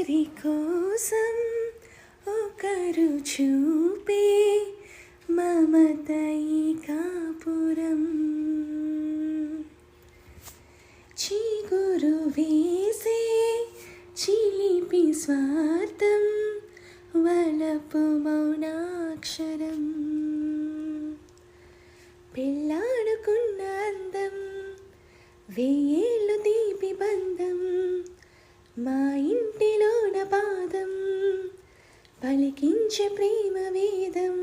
ఒకరి కోసం ఒకరు చూపే మమత ఈ కాపురం చిగురు వేసే చిలిపి స్వార్థం వలపు మౌనాక్షరం పెళ్ళాడుకున్న అందం వెయ్యేళ్ళు తీపి బంధం మా ఇంటిలోన పాదం పలికించే ప్రేమ వేదం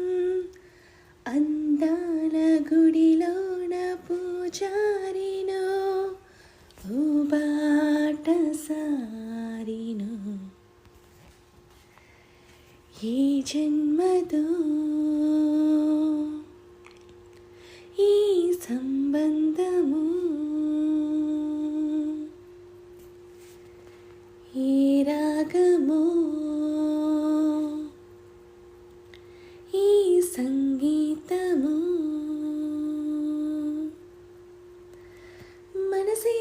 అందాల గుడిలోన పూజారినో ఓ బాటసారినో ఏ జన్మదో ఈ సంబంధము ఏ రాగమో ఈ సంగీతము మనసే